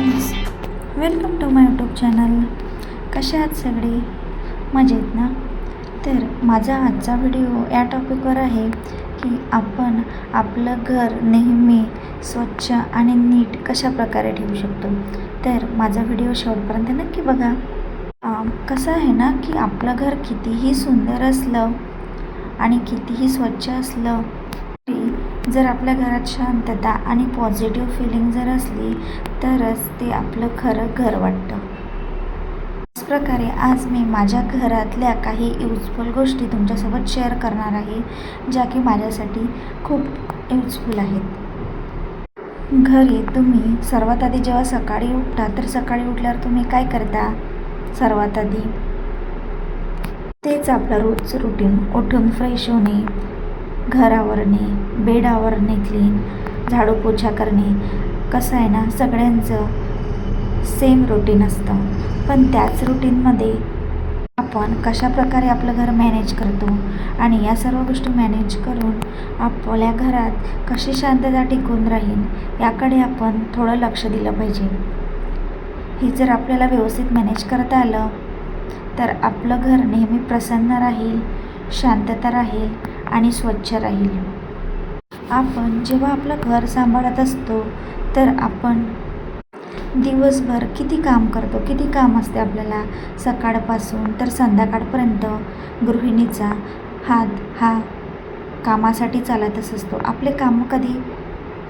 Friends, welcome to my YouTube channel. कशा आहात सगळे? मजेत ना? तर माझा आजचा व्हिडिओ या टॉपिकवर आहे की आपण आपलं घर नेहमी स्वच्छ आणि नीट कशा प्रकारे ठेवू शकतो. तर माझा व्हिडिओ शेवटपर्यंत नक्की बघा. कसं आहे ना की आपलं घर कितीही सुंदर असलं आणि कितीही स्वच्छ असलं तरी जर आपल्या घरात शांतता आणि पॉझिटिव्ह फिलिंग जर असली तरच ते आपलं खरं घर वाटतं. त्याच प्रकारे आज मी माझ्या घरातल्या काही यूजफुल गोष्टी तुमच्यासोबत शेअर करणार आहे, ज्या की माझ्यासाठी खूप यूजफुल आहेत. घरी तुम्ही सर्वात आधी जेव्हा सकाळी उठता तर सकाळी उठल्यावर तुम्ही काय करता? सर्वात आधी तेच आपलं रोजचं रुटीन. उठून फ्रेश होणे, घर आवरणे, बेड आवरणे, क्लीन, झाडू पोछा करणे. कसं आहे ना, सगळ्यांचं सेम रुटीन असतं, पण त्याच रुटीनमध्ये आपण कशाप्रकारे आपलं घर मॅनेज करतो आणि या सर्व गोष्टी मॅनेज करून आपल्या घरात कशी शांतता टिकून राहील याकडे आपण थोडं लक्ष दिलं पाहिजे. हे जर आपल्याला व्यवस्थित मॅनेज करता आलं तर आपलं घर नेहमी प्रसन्न राहील, शांतता राहील आणि स्वच्छ राहील. आपण जेव्हा आपलं घर सांभाळत असतो तर आपण दिवसभर किती काम करतो, किती काम असते आपल्याला. सकाळपासून तर संध्याकाळपर्यंत गृहिणीचा हात हा कामासाठी चालतच असतो. आपले काम कधी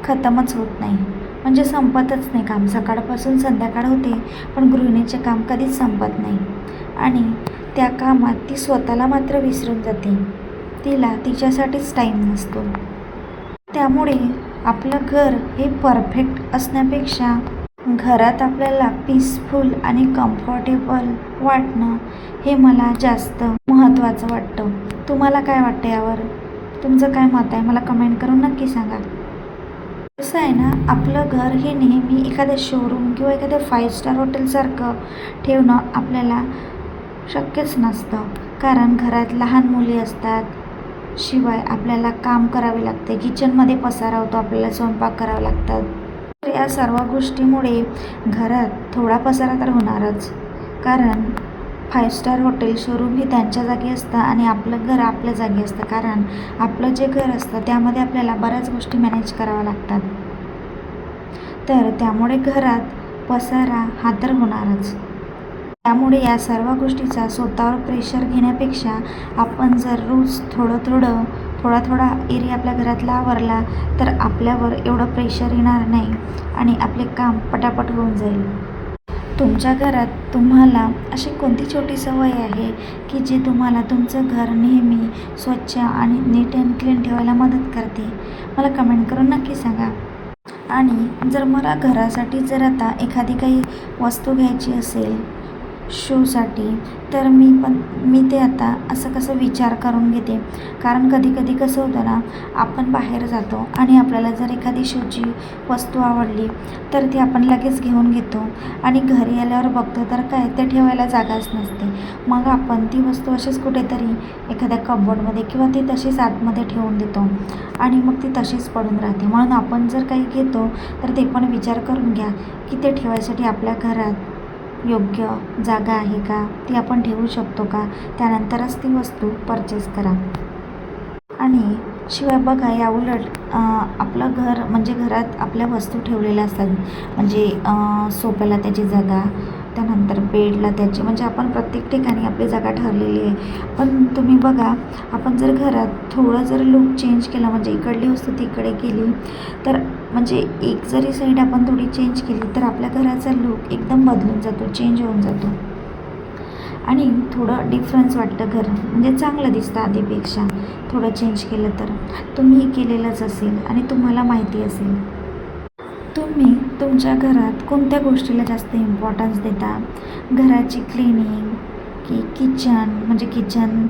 खतमच होत नाही, म्हणजे संपतच नाही काम. सकाळपासून संध्याकाळ होते पण गृहिणीचे काम कधीच संपत नाही आणि त्या कामात ती स्वतःला मात्र विसरून जाते. तिला तिच्यासाठीच टाईम नसतो. त्यामुळे आपलं घर हे परफेक्ट असण्यापेक्षा घरात आपल्याला पीसफुल आणि कम्फर्टेबल वाटणं हे मला जास्त महत्त्वाचं वाटतं. तुम्हाला काय वाटतं यावर? तुमचं काय मत आहे मला कमेंट करून नक्की सांगा. कसं आहे ना, आपलं घर हे नेहमी एखाद्या शोरूम किंवा एखाद्या 5 स्टार हॉटेलसारखं ठेवणं आपल्याला शक्यच नसतं, कारण घरात लहान मुली असतात. शिवाय आपल्याला काम करावे लागते, किचनमध्ये पसारा होतो, आपल्याला स्वयंपाक करावा लागतात. तर या सर्व गोष्टीमुळे घरात थोडा पसारा तर होणारच, कारण 5 स्टार हॉटेल शोरूम हे त्यांच्या जागी असतं आणि आपलं घर आपल्या जागी असतं. कारण आपलं जे घर असतं त्यामध्ये आपल्याला बऱ्याच गोष्टी मॅनेज कराव्या लागतात. तर त्यामुळे घरात पसारा हा तर होणारच. त्यामुळे या सर्व गोष्टीचा स्वतःवर प्रेशर घेण्यापेक्षा आपण जर रोज थोडा एरिया आपल्या घरातला आवरला तर आपल्यावर एवढं प्रेशर येणार नाही आणि आपले काम पटापट होऊन जाईल. तुमच्या घरात तुम्हाला अशी कोणती छोटी सवय आहे की जी तुम्हाला तुमचं घर नेहमी स्वच्छ आणि नीट अँड क्लीन ठेवायला मदत करते? मला कमेंट करून नक्की सांगा. आणि जर मला घरासाठी जर आता एखादी काही वस्तू घ्यायची असेल शोसाठी, तर मी ते आता असं कसं विचार करून घेते. कारण कधी कसं होतं ना, आपण बाहेर जातो आणि आपल्याला जर एखादी शोची वस्तू आवडली तर ती आपण लगेच घेऊन घेतो आणि घरी आल्यावर बघतो तर काय ते ठेवायला जागाच नसते. मग आपण ती वस्तू अशीच कुठेतरी एखाद्या कबोर्डमध्ये किंवा ती तशीच आतमध्ये ठेवून देतो आणि मग ती तशीच पडून राहते. म्हणून आपण जर काही घेतो तर ते पण विचार करून घ्या की ते ठेवायसाठी आपल्या घरात योग्य जागा आहे का, ती आपण ठेवू शकतो का, त्यानंतरच ती वस्तू परचेस करा. आणि शिवाय बघा, या उलट आपलं घर म्हणजे घरात आपल्या वस्तू ठेवलेल्या असतात, म्हणजे सोफ्याला त्याची जागा, त्यानंतर बेडला त्याची, म्हणजे आपण प्रत्येक ठिकाणी आपली जागा ठरलेली आहे. पण तुम्ही बघा, आपण जर घरात थोडं जर लुक चेंज केला, म्हणजे इकडली वस्तू तिकडे केली, तर म्हणजे एक जरी साईड आपण थोडी चेंज केली तर आपल्या घराचा लुक एकदम बदलून जातो, चेंज होऊन जातो आणि थोडं डिफरन्स वाटतं घर, म्हणजे चांगलं दिसतं आधीपेक्षा. थोडं चेंज केलं तर तुम्ही केलेलंच असेल आणि तुम्हाला माहिती असेल. तुम्ही तुमच्या घरात कोणत्या गोष्टीला जास्त इम्पॉर्टन्स देता? घराची क्लिनिंग की किचन, म्हणजे किचन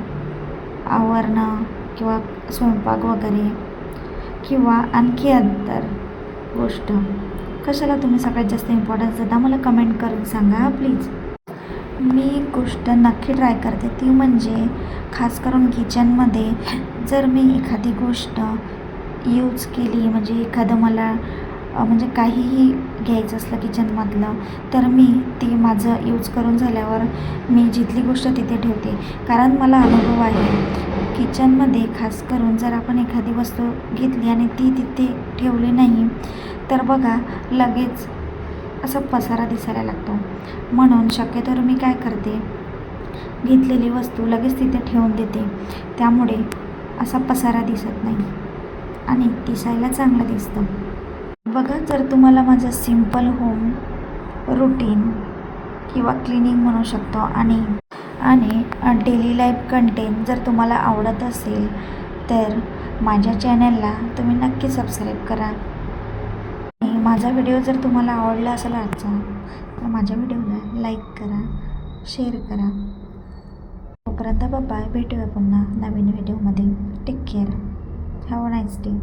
आवरणं किंवा स्वयंपाक वगैरे, किंवा आणखी अंतर गोष्ट कशाला तुम्ही सगळ्यात जास्त इम्पॉर्टन्स देता? मला कमेंट करून सांगा प्लीज. मी एक गोष्ट नक्की ट्राय करते, ती म्हणजे खास करून किचनमध्ये जर मी एखादी गोष्ट यूज केली, म्हणजे एखादं मला म्हणजे काहीही घ्यायचं असलं किचनमधलं तर मी ती माझं यूज करून झाल्यावर मी जिथली गोष्ट तिथे ठेवते. कारण मला अनुभव आहे किचनमध्ये खास करून जर आपण एखादी वस्तू घेतली आणि ती तिथे ठेवली नाही तर बघा लगेच असा पसारा दिसायला लागतो. म्हणून शक्यतो मी काय करते, घेतलेली वस्तू लगेच तिथे ठेवून देते. त्यामुळे असा पसारा दिसत नाही आणि दिसायला चांगलं दिसतं. बघा, जर तुम्हाला माझं सिम्पल होम रुटीन किंवा क्लिनिंग म्हणू शकतो आणि डेली लाईफ कंटेंट जर तुम्हाला आवडत असेल तर माझ्या चॅनलला तुम्ही नक्की सबस्क्राईब करा. आणि माझा व्हिडिओ जर तुम्हाला आवडला असेल आजचा तर माझ्या व्हिडिओला लाईक करा, शेअर करा. तोपर्यंत बाय, भेटूया पुन्हा नवीन व्हिडिओमध्ये. Take care. Have a nice day.